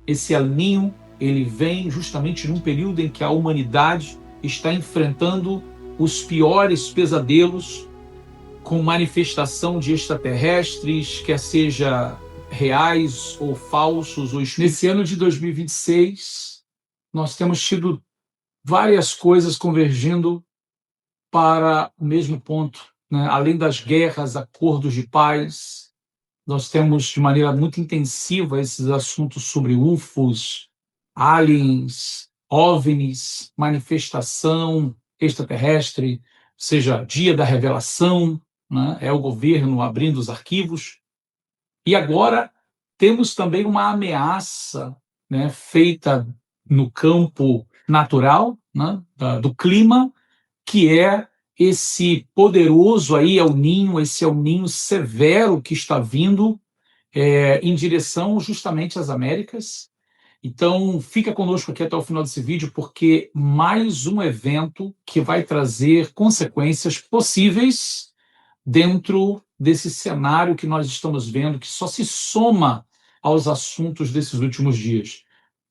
Esse El Niño, ele vem justamente num período em que a humanidade está enfrentando os piores pesadelos com manifestação de extraterrestres, quer seja reais ou falsos. Nesse ano de 2026, nós temos tido várias coisas convergindo para o mesmo ponto, né? Além das guerras, acordos de paz, nós temos de maneira muito intensiva esses assuntos sobre UFOs, aliens, OVNIs, manifestação extraterrestre, seja dia da revelação, né? É o governo abrindo os arquivos. E agora temos também uma ameaça, né, feita no campo natural, né, do clima, que é esse poderoso aí El Niño, esse El Niño severo que está vindo em direção justamente às Américas. Então, fica conosco aqui até o final desse vídeo, porque mais um evento que vai trazer consequências possíveis dentro desse cenário que nós estamos vendo, que só se soma aos assuntos desses últimos dias.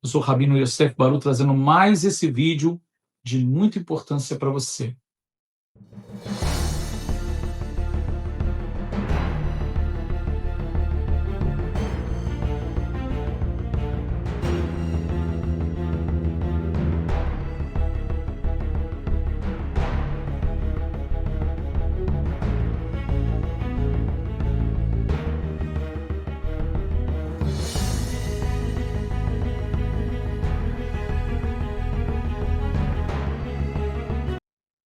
Eu sou o Rabino Yosef Baru, trazendo mais esse vídeo de muita importância para você.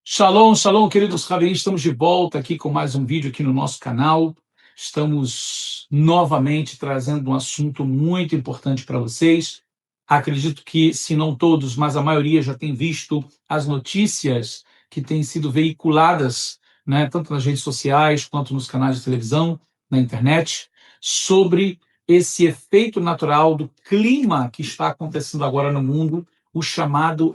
Shalom, shalom, queridos Ravinim, estamos de volta aqui com mais um vídeo aqui no nosso canal. Estamos novamente trazendo um assunto muito importante para vocês. Acredito que, se não todos, mas a maioria já tem visto as notícias que têm sido veiculadas, né, tanto nas redes sociais quanto nos canais de televisão, na internet, sobre esse efeito natural do clima que está acontecendo agora no mundo, o chamado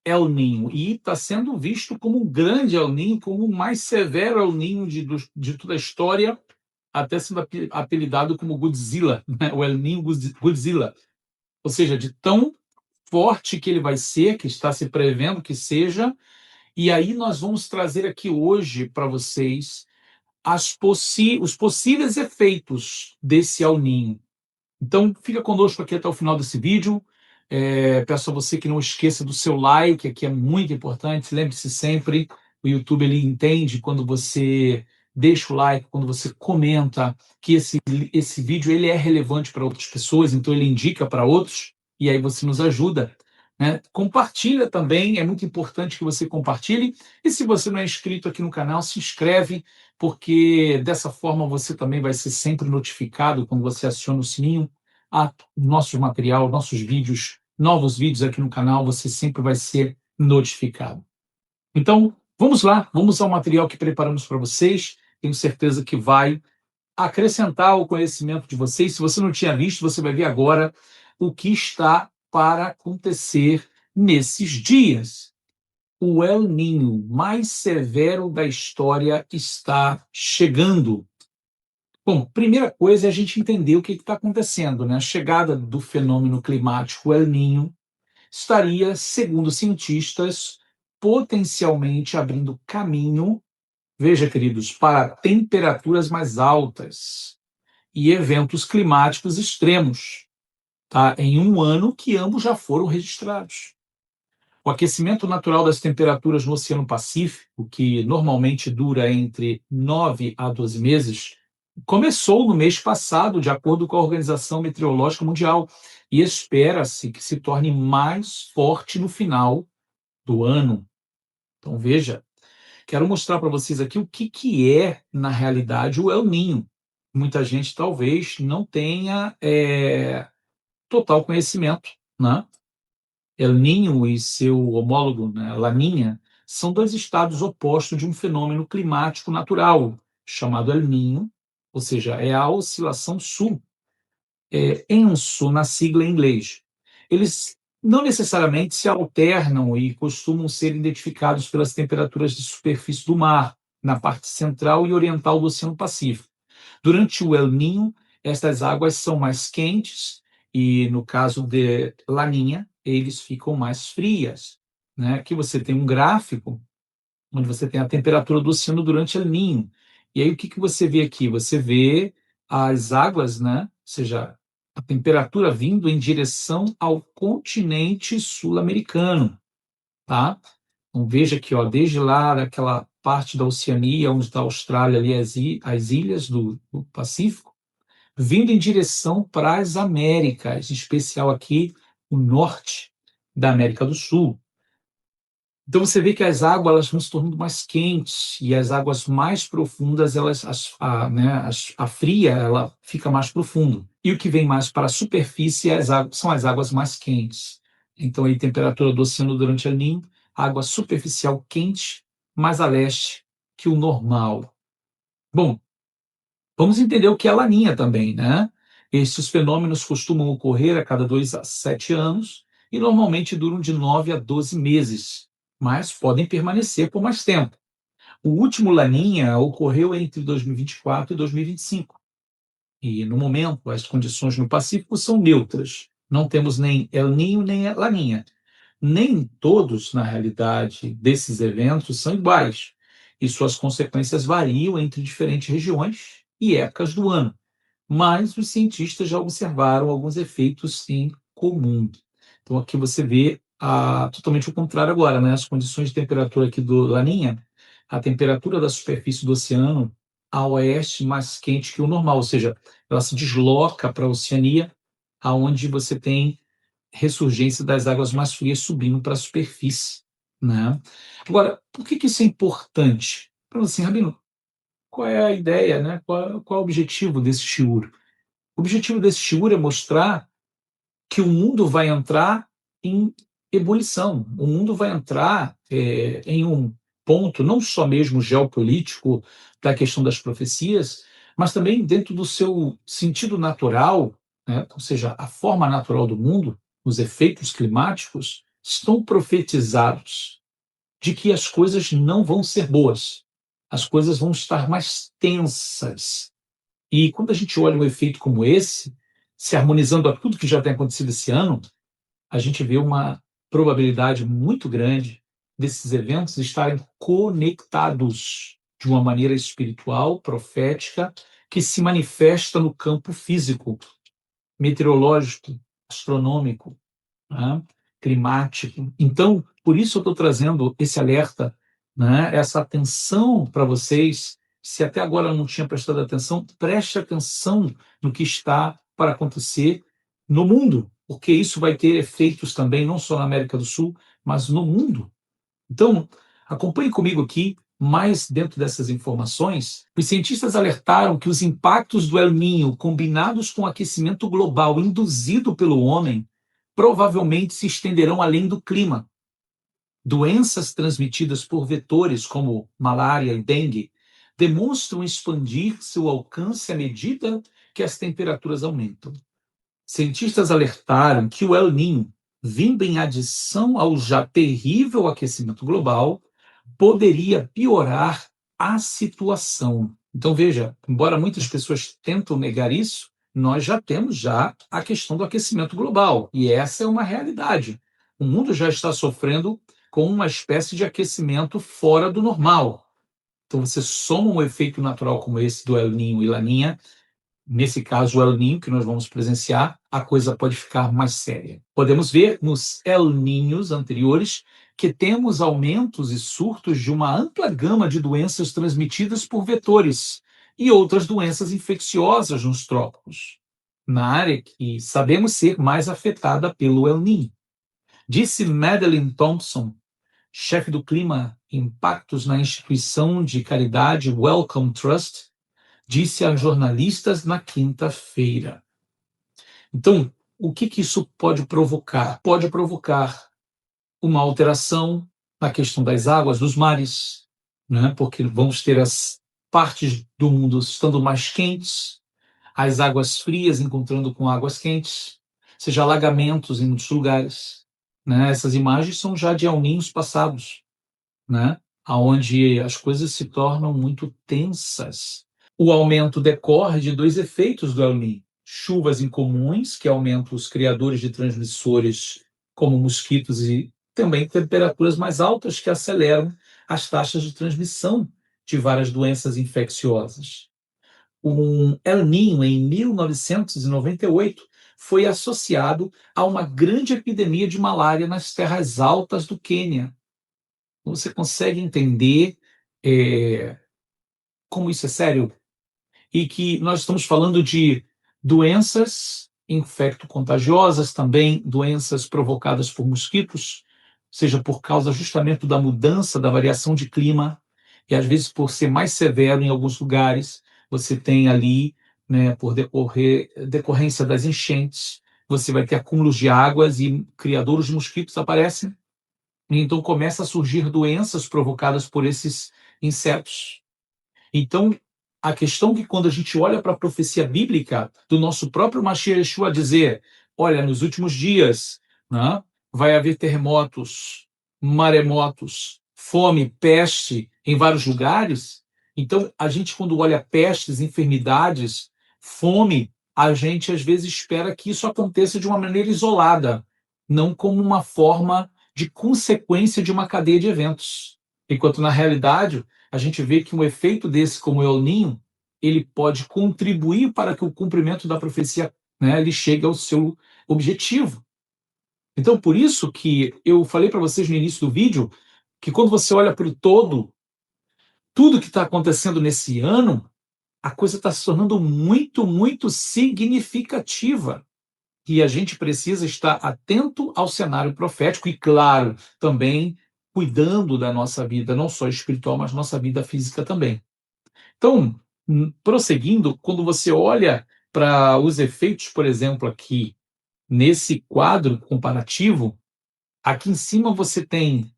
El Niño, e está sendo visto como um grande El Niño, como o mais severo El Niño de toda a história, até sendo apelidado como Godzilla, né? O El Niño Godzilla, ou seja, de tão forte que ele vai ser, que está se prevendo que seja. E aí nós vamos trazer aqui hoje para vocês os possíveis efeitos desse El Niño. Então, fica conosco aqui até o final desse vídeo. Peço a você que não esqueça do seu like, que é muito importante. Lembre-se sempre, o YouTube ele entende quando você deixa o like, quando você comenta, que esse vídeo ele é relevante para outras pessoas, então ele indica para outros, e aí você nos ajuda, né? Compartilha também, é muito importante que você compartilhe. E se você não é inscrito aqui no canal, se inscreve, porque dessa forma você também vai ser sempre notificado quando você aciona o sininho. Nosso material, nossos vídeos, novos vídeos aqui no canal, você sempre vai ser notificado. Então, vamos lá, vamos ao material que preparamos para vocês. Tenho certeza que vai acrescentar ao conhecimento de vocês. Se você não tinha visto, você vai ver agora o que está para acontecer nesses dias. O El Niño mais severo da história está chegando. Bom, primeira coisa é a gente entender o que está acontecendo, né? A chegada do fenômeno climático El Niño estaria, segundo cientistas, potencialmente abrindo caminho, veja, queridos, para temperaturas mais altas e eventos climáticos extremos, tá? Em um ano que ambos já foram registrados. O aquecimento natural das temperaturas no Oceano Pacífico, que normalmente dura entre 9 a 12 meses, começou no mês passado, de acordo com a Organização Meteorológica Mundial, e espera-se que se torne mais forte no final do ano. Então, veja, quero mostrar para vocês aqui o que é, na realidade, o El Niño. Muita gente talvez não tenha total conhecimento, né? El Niño e seu homólogo, né, Laninha, são dois estados opostos de um fenômeno climático natural, chamado El Niño, ou seja, é a oscilação sul, ENSO na sigla em inglês. Eles não necessariamente se alternam e costumam ser identificados pelas temperaturas de superfície do mar, na parte central e oriental do Oceano Pacífico. Durante o El Niño, estas águas são mais quentes e no caso de Laninha, eles ficam mais frias, né? Aqui você tem um gráfico onde você tem a temperatura do oceano durante El Niño. E aí o que você vê aqui? Você vê as águas, né? Ou seja, a temperatura vindo em direção ao continente sul-americano, tá? Então veja aqui, ó, desde lá daquela parte da Oceania, onde está a Austrália, ali as ilhas do Pacífico, vindo em direção para as Américas, em especial aqui o norte da América do Sul. Então você vê que as águas elas vão se tornando mais quentes e as águas mais profundas, a fria ela fica mais profundo. E o que vem mais para a superfície são as águas mais quentes. Então aí temperatura do oceano durante o El Niño, água superficial quente, mais a leste que o normal. Bom, vamos entender o que é a laninha também, né? Esses fenômenos costumam ocorrer a cada 2 a 7 anos e normalmente duram de 9 a 12 meses, mas podem permanecer por mais tempo. O último laninha ocorreu entre 2024 e 2025. E, no momento, as condições no Pacífico são neutras. Não temos nem El Niño nem Laninha. Nem todos, na realidade, desses eventos são iguais, e suas consequências variam entre diferentes regiões e épocas do ano. Mas os cientistas já observaram alguns efeitos em comum. Então, aqui você vê totalmente o contrário agora, né? As condições de temperatura aqui do Laninha, a temperatura da superfície do oceano a oeste mais quente que o normal, ou seja, ela se desloca para a Oceania, aonde você tem ressurgência das águas mais frias subindo para a superfície, né? Agora, por que isso é importante? Para assim, Rabino, qual é a ideia, né? Qual é o objetivo desse shiur? O objetivo desse shiur é mostrar que o mundo vai entrar em ebulição, o mundo vai entrar em um ponto não só mesmo geopolítico da questão das profecias, mas também dentro do seu sentido natural, né? Ou seja, a forma natural do mundo, os efeitos climáticos estão profetizados de que as coisas não vão ser boas, as coisas vão estar mais tensas. E quando a gente olha um efeito como esse, se harmonizando a tudo que já tem acontecido esse ano, a gente vê uma probabilidade muito grande desses eventos estarem conectados de uma maneira espiritual, profética, que se manifesta no campo físico, meteorológico, astronômico, né, climático. Então, por isso eu estou trazendo esse alerta, né, essa atenção para vocês. Se até agora não tinha prestado atenção, preste atenção no que está para acontecer no mundo, porque isso vai ter efeitos também, não só na América do Sul, mas no mundo. Então, acompanhe comigo aqui, mais dentro dessas informações. Os cientistas alertaram que os impactos do El Niño, combinados com o aquecimento global induzido pelo homem, provavelmente se estenderão além do clima. Doenças transmitidas por vetores como malária e dengue demonstram expandir seu alcance à medida que as temperaturas aumentam. Cientistas alertaram que o El Niño, vindo em adição ao já terrível aquecimento global, poderia piorar a situação. Então, veja, embora muitas pessoas tentam negar isso, nós já temos a questão do aquecimento global, e essa é uma realidade. O mundo já está sofrendo com uma espécie de aquecimento fora do normal. Então, você soma um efeito natural como esse do El Niño e Laninha, nesse caso o El Niño, que nós vamos presenciar, a coisa pode ficar mais séria. Podemos ver nos El Niños anteriores que temos aumentos e surtos de uma ampla gama de doenças transmitidas por vetores e outras doenças infecciosas nos trópicos, na área que sabemos ser mais afetada pelo El Niño. Disse Madeleine Thompson, chefe do clima e impactos na instituição de caridade Wellcome Trust, disse a jornalistas na quinta-feira. Então, o que isso pode provocar? Pode provocar uma alteração na questão das águas, dos mares, né? Porque vamos ter as partes do mundo estando mais quentes, as águas frias encontrando com águas quentes, seja alagamentos em muitos lugares, né? Essas imagens são já de El Niños passados, né? Onde as coisas se tornam muito tensas. O aumento decorre de dois efeitos do El Niño. chuvas incomuns, que aumentam os criadores de transmissores como mosquitos e também temperaturas mais altas que aceleram as taxas de transmissão de várias doenças infecciosas. Um El Niño, em 1998, foi associado a uma grande epidemia de malária nas terras altas do Quênia. Você consegue entender como isso é sério? E que nós estamos falando de doenças infecto-contagiosas, também doenças provocadas por mosquitos, seja por causa justamente da mudança, da variação de clima, e às vezes por ser mais severo em alguns lugares, você tem ali, né, por decorrência das enchentes, você vai ter acúmulos de águas e criadouros de mosquitos aparecem, e então começa a surgir doenças provocadas por esses insetos. Então, a questão que quando a gente olha para a profecia bíblica do nosso próprio Mashiach Yeshua dizer, olha, nos últimos dias, né, vai haver terremotos, maremotos, fome, peste em vários lugares. Então, a gente quando olha pestes, enfermidades, fome, a gente às vezes espera que isso aconteça de uma maneira isolada, não como uma forma de consequência de uma cadeia de eventos. Enquanto na realidade a gente vê que um efeito desse, como o El Niño, ele pode contribuir para que o cumprimento da profecia, né, ele chegue ao seu objetivo. Então, por isso que eu falei para vocês no início do vídeo que quando você olha para o todo, tudo que está acontecendo nesse ano, a coisa está se tornando muito, muito significativa. E a gente precisa estar atento ao cenário profético e, claro, também cuidando da nossa vida, não só espiritual, mas nossa vida física também. Então, prosseguindo, quando você olha para os efeitos, por exemplo, aqui nesse quadro comparativo, aqui em cima você tem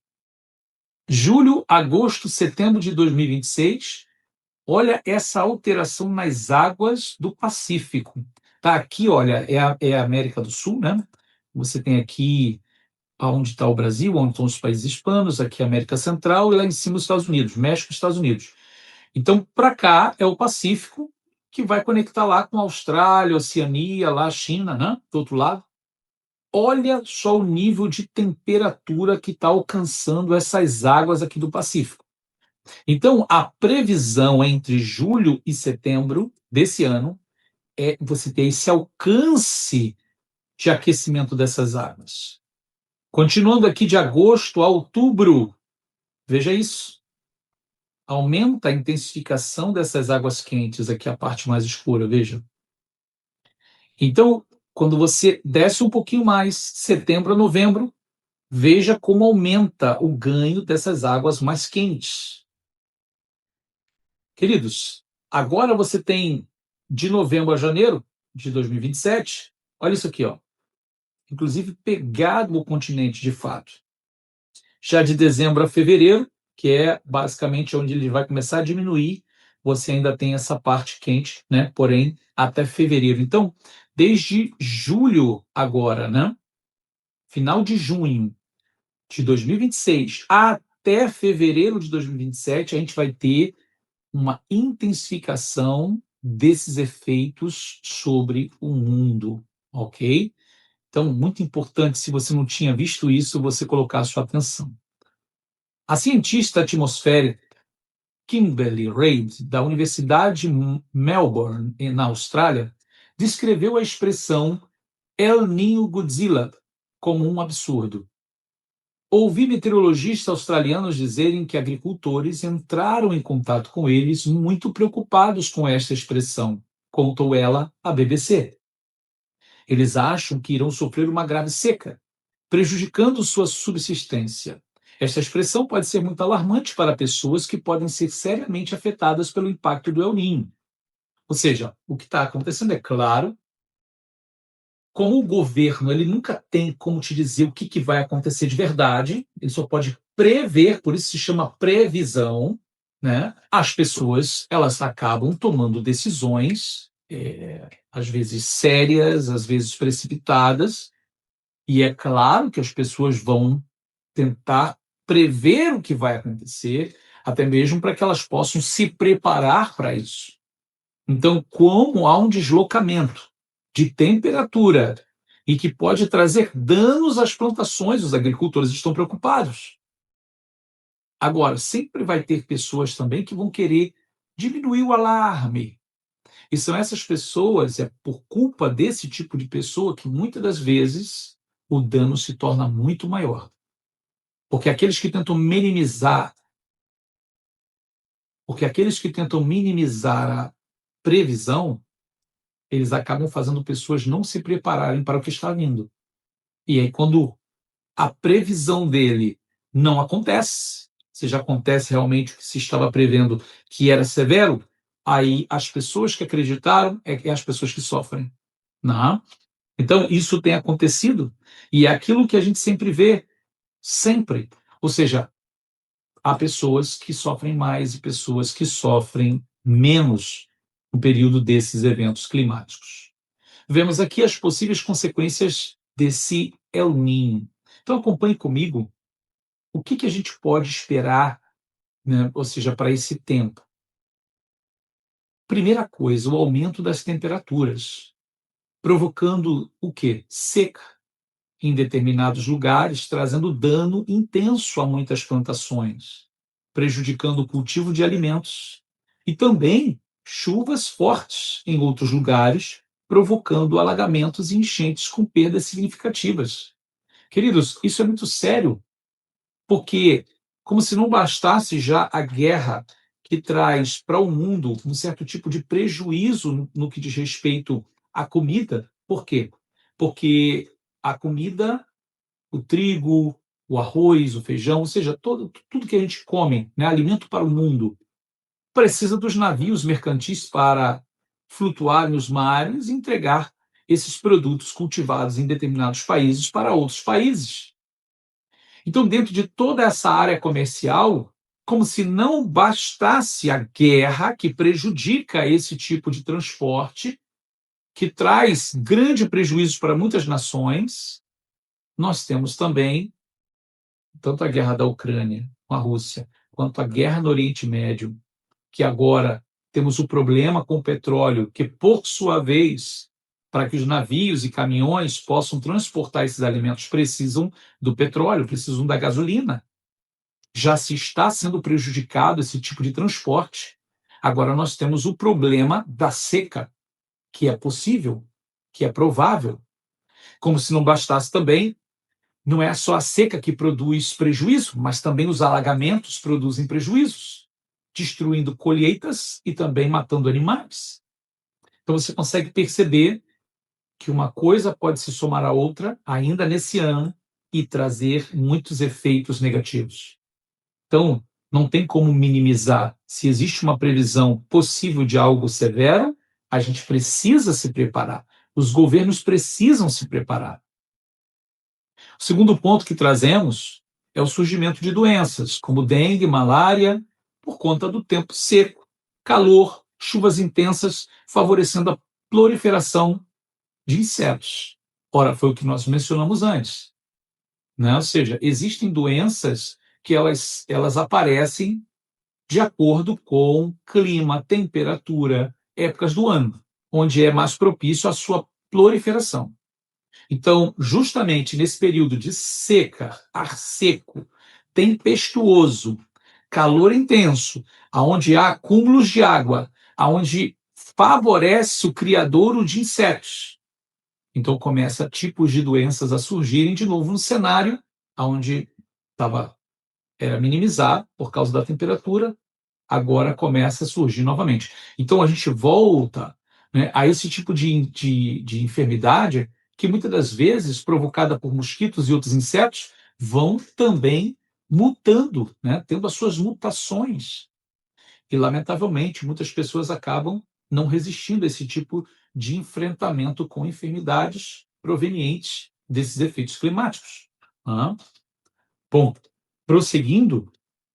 julho, agosto, setembro de 2026. Olha essa alteração nas águas do Pacífico. Tá aqui, olha, é a América do Sul, né? Você tem aqui onde está o Brasil, onde estão os países hispanos, aqui a América Central e lá em cima os Estados Unidos, México e Estados Unidos. Então, para cá é o Pacífico, que vai conectar lá com a Austrália, Oceania, lá a China, né? Do outro lado. Olha só o nível de temperatura que está alcançando essas águas aqui do Pacífico. Então, a previsão entre julho e setembro desse ano é você ter esse alcance de aquecimento dessas águas. Continuando aqui de agosto a outubro, veja isso. Aumenta a intensificação dessas águas quentes, aqui a parte mais escura, veja. Então, quando você desce um pouquinho mais, setembro a novembro, veja como aumenta o ganho dessas águas mais quentes. Queridos, agora você tem de novembro a janeiro de 2027, olha isso aqui, ó. Inclusive pegado o continente de fato. Já de dezembro a fevereiro, que é basicamente onde ele vai começar a diminuir, você ainda tem essa parte quente, né? Porém, até fevereiro. Então, desde julho agora, né? Final de junho de 2026 até fevereiro de 2027, a gente vai ter uma intensificação desses efeitos sobre o mundo, ok? Então, muito importante, se você não tinha visto isso, você colocar a sua atenção. A cientista atmosférica Kimberly Reid, da Universidade de Melbourne, na Austrália, descreveu a expressão El Niño Godzilla como um absurdo. Ouvi meteorologistas australianos dizerem que agricultores entraram em contato com eles muito preocupados com esta expressão, contou ela à BBC. Eles acham que irão sofrer uma grave seca, prejudicando sua subsistência. Esta expressão pode ser muito alarmante para pessoas que podem ser seriamente afetadas pelo impacto do El Niño. Ou seja, o que está acontecendo é claro, como o governo ele nunca tem como te dizer o que vai acontecer de verdade, ele só pode prever, por isso se chama previsão, né? As pessoas elas acabam tomando decisões, às vezes sérias, às vezes precipitadas, e é claro que as pessoas vão tentar prever o que vai acontecer, até mesmo para que elas possam se preparar para isso. Então, como há um deslocamento de temperatura e que pode trazer danos às plantações. Os agricultores estão preocupados. Agora, sempre vai ter pessoas também que vão querer diminuir o alarme. E são essas pessoas, é por culpa desse tipo de pessoa que muitas das vezes o dano se torna muito maior. Porque aqueles que tentam minimizar, porque aqueles que tentam minimizar a previsão, eles acabam fazendo pessoas não se prepararem para o que está vindo. E aí, quando a previsão dele não acontece, se já acontece realmente o que se estava prevendo, que era severo, aí as pessoas que acreditaram é as pessoas que sofrem. Não? Então, isso tem acontecido, e é aquilo que a gente sempre vê, sempre. Ou seja, há pessoas que sofrem mais e pessoas que sofrem menos no período desses eventos climáticos. Vemos aqui as possíveis consequências desse El Niño. Então, acompanhe comigo o que a gente pode esperar, né, ou seja, para esse tempo. Primeira coisa, o aumento das temperaturas, provocando o quê? Seca em determinados lugares, trazendo dano intenso a muitas plantações, prejudicando o cultivo de alimentos. E também chuvas fortes em outros lugares, provocando alagamentos e enchentes com perdas significativas. Queridos, isso é muito sério, porque, como se não bastasse já a guerra que traz para o mundo um certo tipo de prejuízo no que diz respeito à comida. Por quê? Porque a comida, o trigo, o arroz, o feijão, ou seja, tudo que a gente come, né, alimento para o mundo, precisa dos navios mercantis para flutuar nos mares e entregar esses produtos cultivados em determinados países para outros países. Então, dentro de toda essa área comercial, como se não bastasse a guerra que prejudica esse tipo de transporte, que traz grande prejuízo para muitas nações, nós temos também tanto a guerra da Ucrânia com a Rússia, quanto a guerra no Oriente Médio, que agora temos o problema com o petróleo, que, por sua vez, para que os navios e caminhões possam transportar esses alimentos, precisam do petróleo, precisam da gasolina. Já se está sendo prejudicado esse tipo de transporte. Agora nós temos o problema da seca, que é possível, que é provável. Como se não bastasse também, não é só a seca que produz prejuízo, mas também os alagamentos produzem prejuízos, destruindo colheitas e também matando animais. Então você consegue perceber que uma coisa pode se somar à outra ainda nesse ano e trazer muitos efeitos negativos. Então, não tem como minimizar. Se existe uma previsão possível de algo severo, a gente precisa se preparar. Os governos precisam se preparar. O segundo ponto que trazemos é o surgimento de doenças, como dengue, malária, por conta do tempo seco, calor, chuvas intensas, favorecendo a proliferação de insetos. Ora, foi o que nós mencionamos antes, né? Ou seja, existem doenças que elas aparecem de acordo com clima, temperatura, épocas do ano, onde é mais propício à sua proliferação. Então, justamente nesse período de seca, ar seco, tempestuoso, calor intenso, aonde há acúmulos de água, aonde favorece o criadouro de insetos. Então começa tipos de doenças a surgirem de novo no cenário, aonde era minimizado por causa da temperatura, agora começa a surgir novamente. Então a gente volta, né, a esse tipo de enfermidade que muitas das vezes, provocada por mosquitos e outros insetos, vão também mutando, né, tendo as suas mutações. E, lamentavelmente, muitas pessoas acabam não resistindo a esse tipo de enfrentamento com enfermidades provenientes desses efeitos climáticos. Ah, bom, prosseguindo,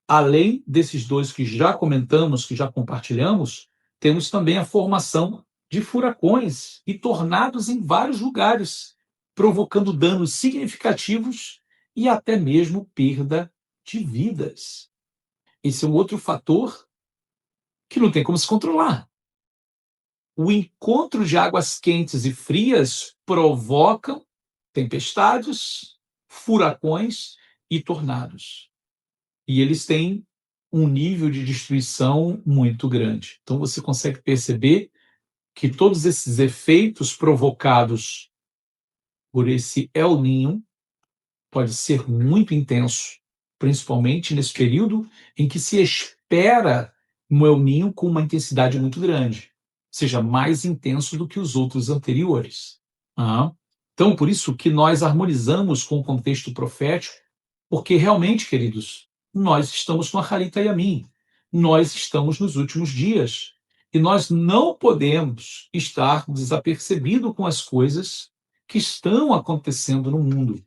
além desses dois que já comentamos, que já compartilhamos, temos também a formação de furacões e tornados em vários lugares, provocando danos significativos e até mesmo perda de vidas. Esse é um outro fator que não tem como se controlar. o encontro de águas quentes e frias provocam tempestades, furacões e tornados. E eles têm um nível de destruição muito grande. Então você consegue perceber que todos esses efeitos provocados por esse El Niño pode ser muito intenso, principalmente nesse período em que se espera um El Niño com uma intensidade muito grande, seja mais intenso do que os outros anteriores. Então, por isso que nós harmonizamos com o contexto profético, porque realmente, queridos, nós estamos com a Halita Yamim, nós estamos nos últimos dias, e nós não podemos estar desapercebidos com as coisas que estão acontecendo no mundo.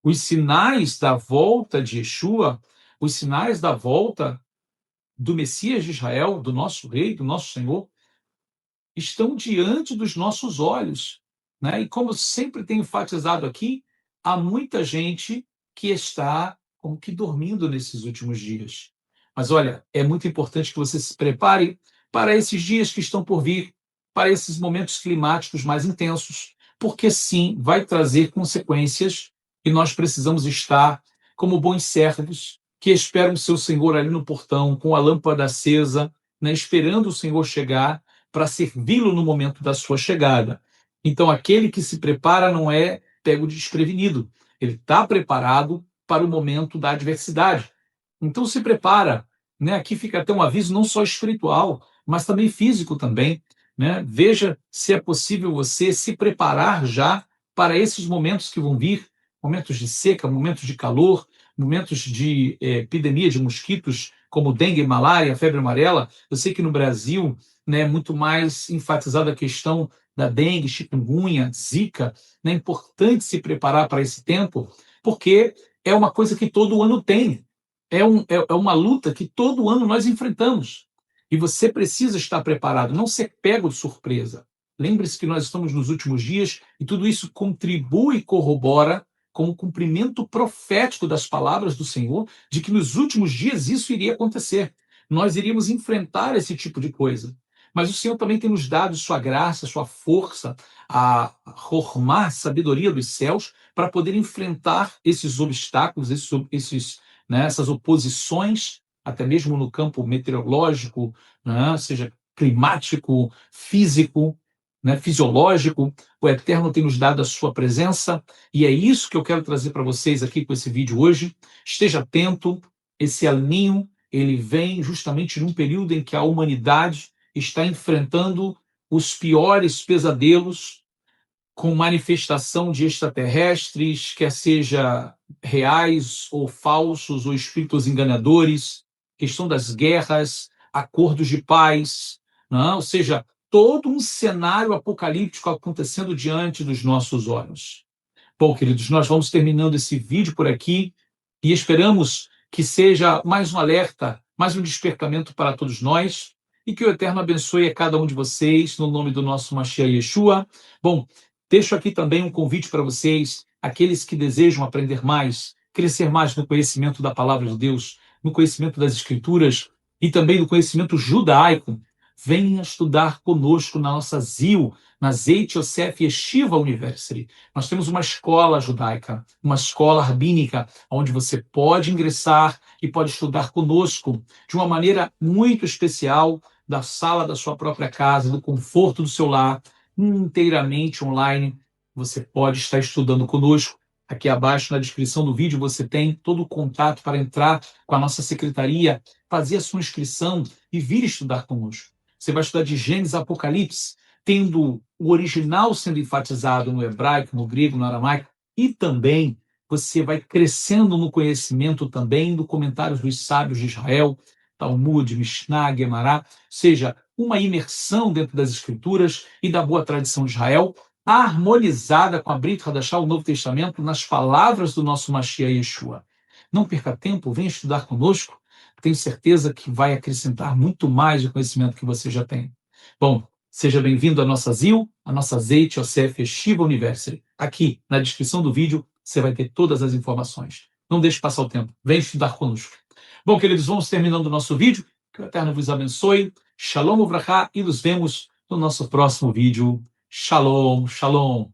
Os sinais da volta de Yeshua, os sinais da volta do Messias de Israel, do nosso Rei, do nosso Senhor, estão diante dos nossos olhos, né? E como eu sempre tenho enfatizado aqui, há muita gente que está como que dormindo nesses últimos dias. Mas olha, é muito importante que você se prepare para esses dias que estão por vir, para esses momentos climáticos mais intensos, porque sim, vai trazer consequências e nós precisamos estar como bons servos que esperam o seu Senhor ali no portão, com a lâmpada acesa, né, esperando o Senhor chegar para servi-lo no momento da sua chegada. Então, aquele que se prepara não é pego desprevenido. Ele está preparado para o momento da adversidade. Então, se prepara. Né? Aqui fica até um aviso não só espiritual, mas também físico também. Né? Veja se é possível você se preparar já para esses momentos que vão vir, momentos de seca, momentos de calor, momentos de epidemia de mosquitos, como dengue, malária, febre amarela. Eu sei que no Brasil, né, muito mais enfatizada a questão da dengue, chikungunya, zika. Né? É importante se preparar para esse tempo, porque é uma coisa que todo ano tem. É uma luta que todo ano nós enfrentamos. E você precisa estar preparado, não ser pego de surpresa. Lembre-se que nós estamos nos últimos dias e tudo isso contribui e corrobora com o cumprimento profético das palavras do Senhor, de que nos últimos dias isso iria acontecer. Nós iríamos enfrentar esse tipo de coisa. Mas o Senhor também tem nos dado sua graça, sua força, a hormá, sabedoria dos céus, para poder enfrentar esses obstáculos, essas oposições, até mesmo no campo meteorológico, né, seja climático, físico, né, fisiológico. O Eterno tem nos dado a sua presença, e é isso que eu quero trazer para vocês aqui com esse vídeo hoje. Esteja atento, esse El Niño, ele vem justamente num período em que a humanidade está enfrentando os piores pesadelos com manifestação de extraterrestres, quer seja reais ou falsos, ou espíritos enganadores, questão das guerras, acordos de paz, não? Ou seja, todo um cenário apocalíptico acontecendo diante dos nossos olhos. Bom, queridos, nós vamos terminando esse vídeo por aqui e esperamos que seja mais um alerta, mais um despertamento para todos nós e que o Eterno abençoe a cada um de vocês no nome do nosso Mashiach Yeshua. Bom, deixo aqui também um convite para vocês, aqueles que desejam aprender mais, crescer mais no conhecimento da palavra de Deus, no conhecimento das Escrituras e também no conhecimento judaico. Venha estudar conosco na nossa ZIL, na Zeit Yosef Yeshiva University. Nós temos uma escola judaica, uma escola rabínica, onde você pode ingressar e pode estudar conosco de uma maneira muito especial, da sala da sua própria casa, do conforto do seu lar, inteiramente online. Você pode estar estudando conosco. Aqui abaixo, na descrição do vídeo, você tem todo o contato para entrar com a nossa secretaria, fazer a sua inscrição e vir estudar conosco. Você vai estudar de Gênesis a Apocalipse, tendo o original sendo enfatizado no hebraico, no grego, no aramaico, e também você vai crescendo no conhecimento também do comentários dos sábios de Israel, Talmud, Mishnah, Gemara, ou seja, uma imersão dentro das Escrituras e da boa tradição de Israel, harmonizada com a Brit Hadashah, o Novo Testamento, nas palavras do nosso Mashiach Yeshua. Não perca tempo, venha estudar conosco, tenho certeza que vai acrescentar muito mais do conhecimento que você já tem. Bom, seja bem-vindo à nossa ZIL, à nossa Zeit Yosef Yeshiva University. Aqui, na descrição do vídeo, você vai ter todas as informações. Não deixe passar o tempo, venha estudar conosco. Bom, queridos, vamos terminando o nosso vídeo. Que o Eterno vos abençoe. Shalom Uvrachá e nos vemos no nosso próximo vídeo. Shalom, shalom.